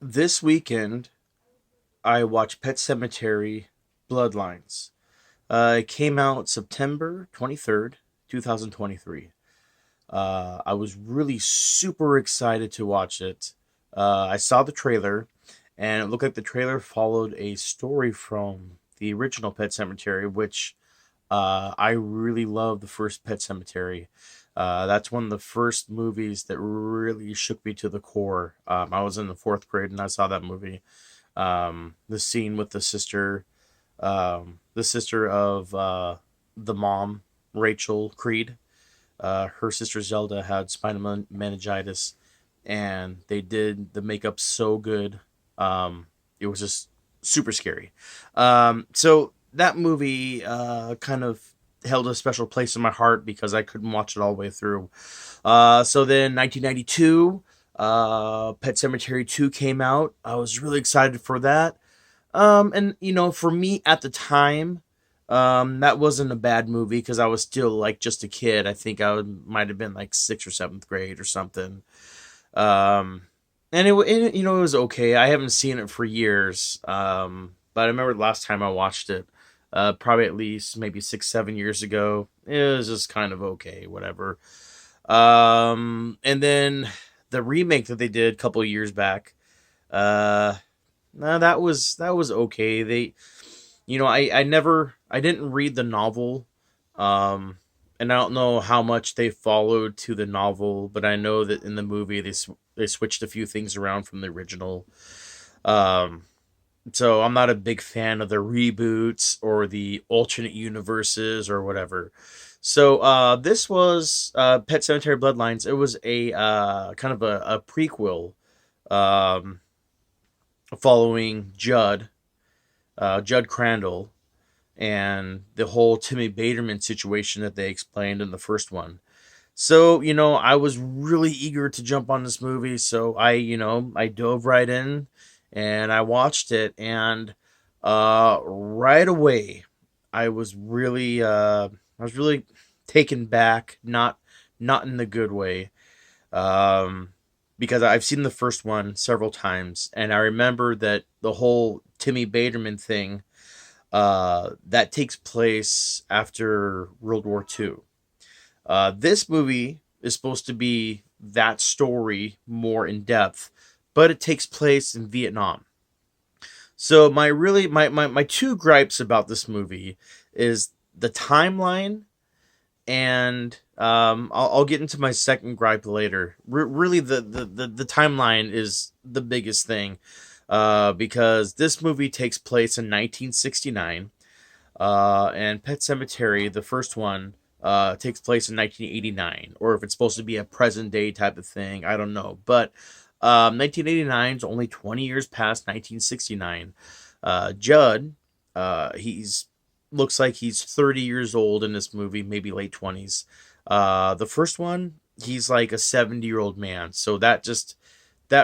This weekend, I watched Pet Cemetery Bloodlines. It came out September 23rd, 2023. I was really super excited to watch it. I saw the trailer, and it looked like the trailer followed a story from the original Pet Cemetery, which I really love the first Pet Cemetery. That's one of the first movies that really shook me to the core. I was in the fourth grade and I saw that movie. The scene with the sister of the mom, Rachel Creed. Her sister Zelda had spinal meningitis, and they did the makeup so good. It was just super scary. So that movie kind of held a special place in my heart because I couldn't watch it all the way through. So then 1992, Pet Cemetery 2 came out. I was really excited for that. And for me at the time, that wasn't a bad movie because I was still like just a kid. I think might have been like sixth or seventh grade or something. Um, and it was okay. I haven't seen it for years. But I remember the last time I watched it, probably at least maybe 6, 7 years ago. It was just kind of okay, whatever. And then the remake that they did a couple of years back. Uh, no, that was okay. I didn't read the novel, um, and I don't know how much they followed to the novel, but I know that in the movie they switched a few things around from the original. Um, so I'm not a big fan of the reboots or the alternate universes or whatever. So this was Pet Cemetery Bloodlines. It was a kind of a prequel, um, following Jud Crandall, and the whole Timmy Baterman situation that they explained in the first one. So, I was really eager to jump on this movie, so I dove right in and I watched it, and right away I was really taken back, not in the good way. Um because I've seen the first one several times, and I remember that the whole Timmy Baterman thing that takes place after World War II. This movie is supposed to be that story more in depth, but it takes place in Vietnam. So my two gripes about this movie is the timeline, and I'll get into my second gripe later. Really, the timeline is the biggest thing, because this movie takes place in 1969, and Pet Cemetery, the first one, takes place in 1989, or if it's supposed to be a present day type of thing, I don't know. But 1989 is only 20 years past 1969. Judd, he's looks like he's 30 years old in this movie, maybe late 20s. The first one, he's like a 70-year-old man. So that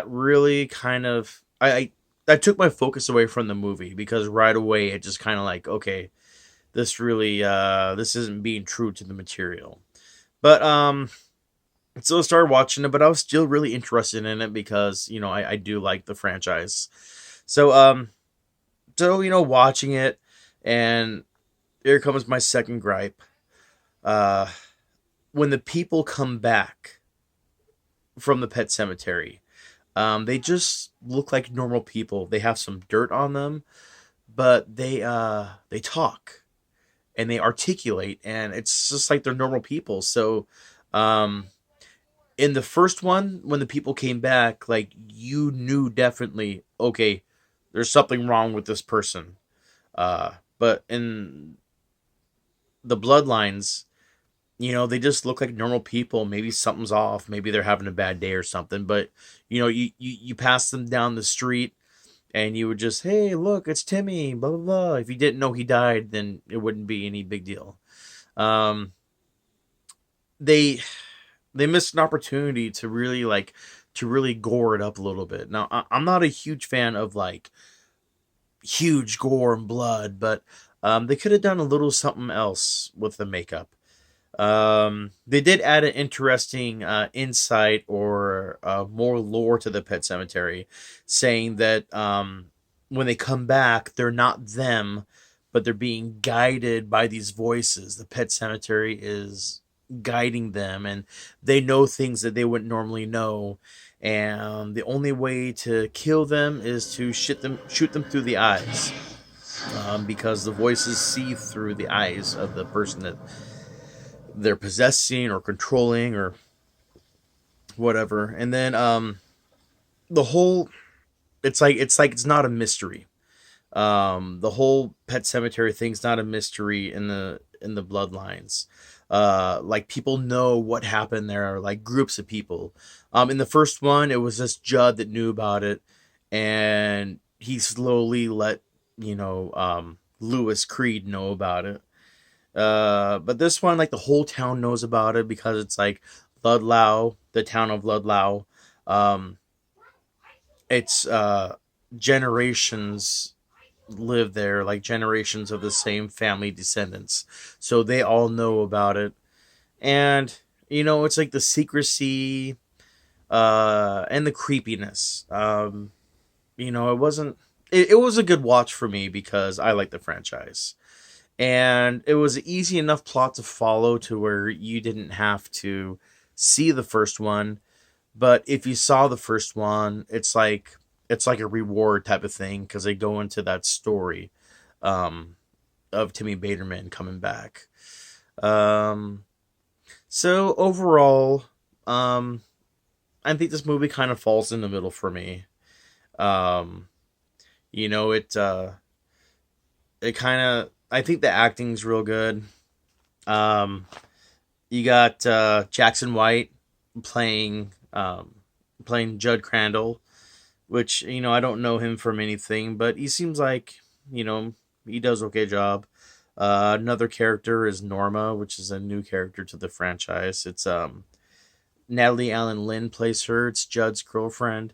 really kind of that took my focus away from the movie, because right away it just kind of like, okay, this isn't being true to the material. But so I started watching it, but I was still really interested in it because I do like the franchise. So watching it, and here comes my second gripe. Uh, when the people come back from the pet cemetery, they just look like normal people. They have some dirt on them, but they talk and they articulate, and it's just like they're normal people. So um in the first one, when the people came back, like, you knew definitely, okay, there's something wrong with this person. But in the bloodlines, they just look like normal people. Maybe something's off, maybe they're having a bad day or something, but you pass them down the street, and you would just, hey, look, it's Timmy, blah blah blah. If you didn't know he died, then it wouldn't be any big deal. um they they missed an opportunity to really gore it up a little bit. Now, I'm not a huge fan of like huge gore and blood, but they could have done a little something else with the makeup. They did add an interesting insight or more lore to the Pet Cemetery, saying that when they come back, they're not them, but they're being guided by these voices. The Pet Cemetery is guiding them, and they know things that they wouldn't normally know. And the only way to kill them is to shoot them through the eyes, because the voices see through the eyes of the person that they're possessing or controlling or whatever. And then the whole it's not a mystery. The whole Pet Cemetery thing's not a mystery in the bloodlines. Like people know what happened there, like groups of people. In the first one, it was just Jud that knew about it, and he slowly let Lewis Creed know about it. But this one, like the whole town knows about it because it's like Ludlow, the town of Ludlow. Um, it's generations live there, like generations of the same family descendants, so they all know about it. And it's like the secrecy and the creepiness. It wasn't. It was a good watch for me because I like the franchise. And it was an easy enough plot to follow to where you didn't have to see the first one. But if you saw the first one, it's like a reward type of thing because they go into that story um, of Timmy Baterman coming back. Um, so overall, um, I think this movie kind of falls in the middle for me. Um, you know, it kind of, I think the acting's real good. Um, you got Jackson White playing playing Jud Crandall, which I don't know him from anything, but he seems like you know he does okay job. Another character is Norma, which is a new character to the franchise. It's Natalie Allen Lynn plays her. It's Jud's girlfriend.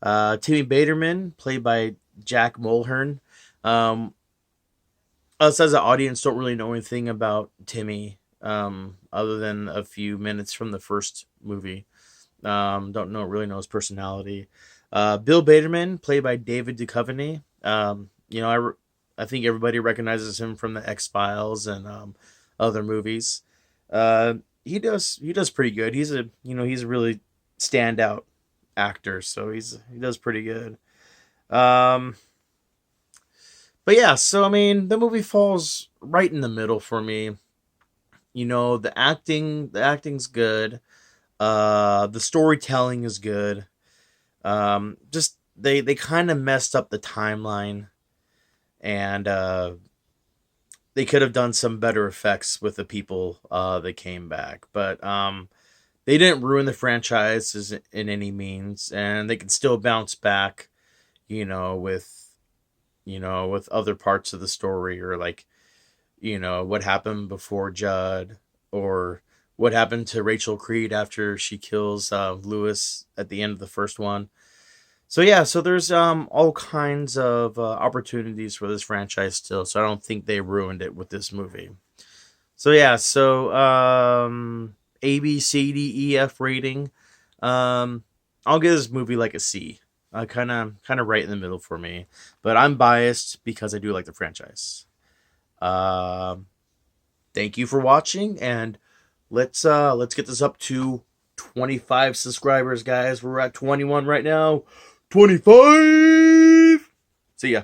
Timmy Baterman, played by Jack Mulhern. Um, us as an audience don't really know anything about Timmy, other than a few minutes from the first movie. Don't know really know his personality. Bill Baterman, played by David Duchovny. I think everybody recognizes him from the X Files and other movies. Uh, he does pretty good. He's a really standout actor, so he does pretty good. Um, but yeah, so I mean, the movie falls right in the middle for me. The acting's good. The storytelling is good. Just they kind of messed up the timeline, and they could have done some better effects with the people that came back. But they didn't ruin the franchise in any means, and they can still bounce back. With with other parts of the story, or like what happened before Judd, or what happened to Rachel Creed after she kills Lewis at the end of the first one. So yeah, so there's all kinds of opportunities for this franchise still. So I don't think they ruined it with this movie. So yeah, so A B C D E F rating. Um, I'll give this movie like a C. Kind of right in the middle for me, but I'm biased because I do like the franchise. Um, Thank you for watching, and let's get this up to 25 subscribers, guys. We're at 21 right now. 25. See ya.